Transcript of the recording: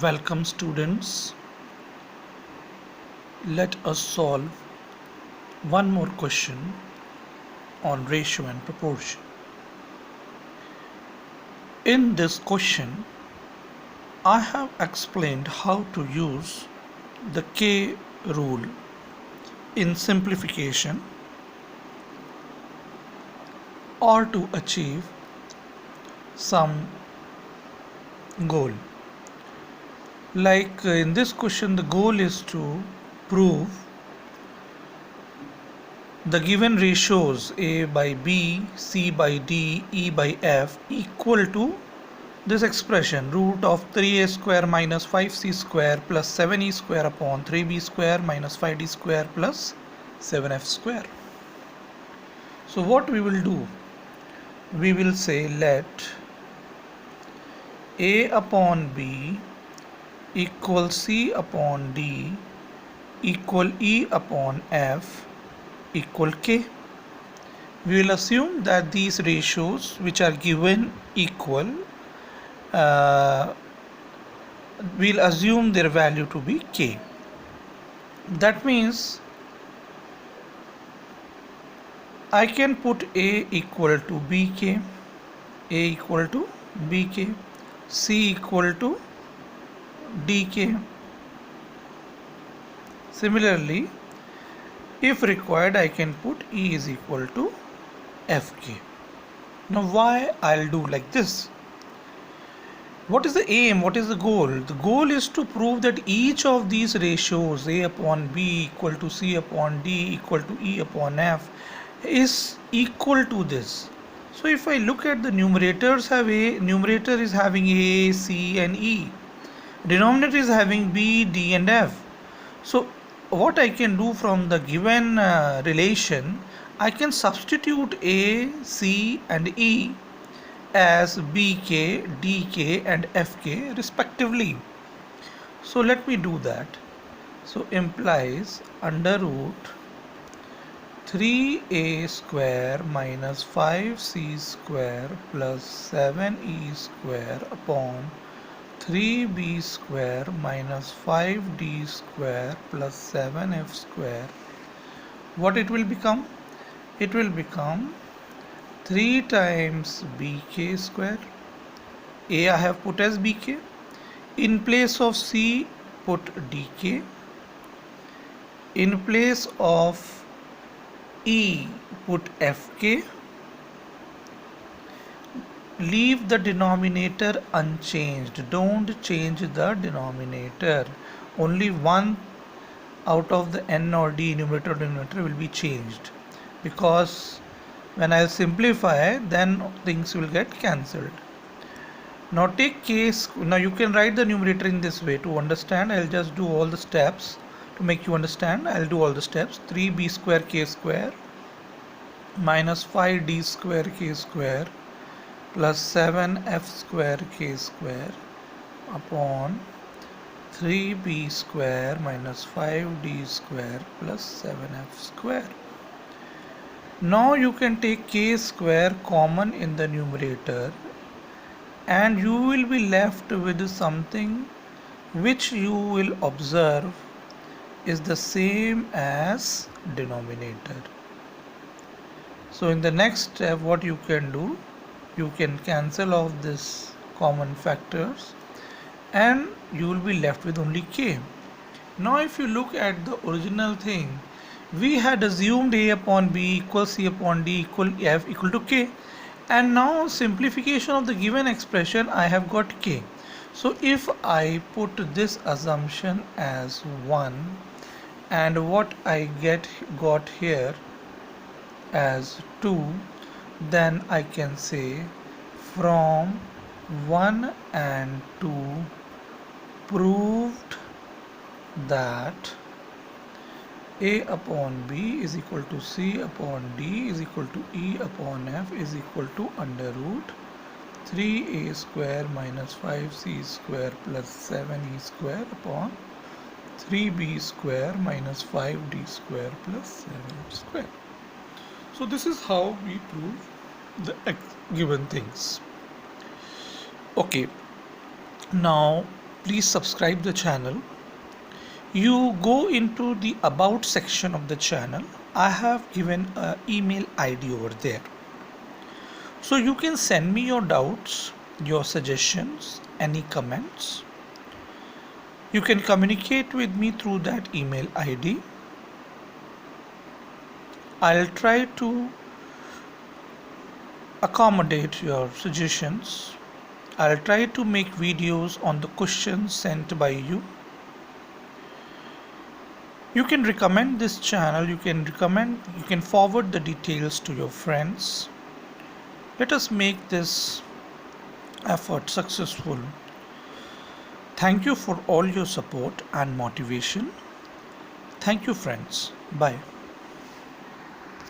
Welcome students. Let us solve one more question on ratio and proportion. In this question, I have explained how to use the K rule in simplification or to achieve some goal. Like in this question, the goal is to prove the given ratios A by B, C by D, E by F equal to this expression root of 3a square minus 5c square plus 7e square upon 3b square minus 5d square plus 7f square. So what we will do? We will say let A upon B equal C upon D equal E upon F equal K. We will assume that these ratios which are given equal, we'll assume their value to be K. That means I can put A equal to BK, A equal to BK, C equal to DK. Similarly, if required, I can put E is equal to FK. Now why I'll do like this? What is the aim? What is the goal? The goal is to prove that each of these ratios A upon B equal to C upon D equal to E upon F is equal to this. So if I look at the numerators, numerator is having A, C and E. Denominator is having B, D and F. So what I can do from the given relation, I can substitute A, C and E as BK, DK and FK respectively. So let me do that. So implies under root 3a square minus 5c square plus 7e square upon 3b square minus 5d square plus 7f square. What it will become? It will become 3 times bk square. A I have put as bk. In place of C, put dk. In place of E, put fk. Leave the denominator unchanged. Don't change the denominator. Only one out of the n or d numerator or denominator will be changed, because when I'll simplify, then things will get cancelled. Now take case. Now you can write the numerator in this way. To understand, I'll just do all the steps. To make you understand, I'll do all the steps. 3b square k square minus 5d square k square plus 7f square k square upon 3b square minus 5d square plus 7f square. Now you can take k square common in the numerator and you will be left with something which you will observe is the same as denominator. So in the next step, what you can do, you can cancel off this common factors and you will be left with only k. Now if you look at the original thing, we had assumed A upon B equals C upon D equal F equal to K, and now simplification of the given expression, I have got K. So if I put this assumption as 1 and what I got here as 2, then I can say from 1 and 2 proved that A upon B is equal to C upon D is equal to E upon F is equal to under root 3a square minus 5c square plus 7e square upon 3b square minus 5d square plus 7f square. So this is how we prove the given things. Okay, now please subscribe the channel. You go into the about section of the channel. I have given an email ID over there. So you can send me your doubts, your suggestions, any comments. You can communicate with me through that email ID. I'll try to accommodate your suggestions. I'll try to make videos on the questions sent by you. You can recommend this channel, you can forward the details to your friends. Let us make this effort successful. Thank you for all your support and motivation. Thank you, friends. Bye.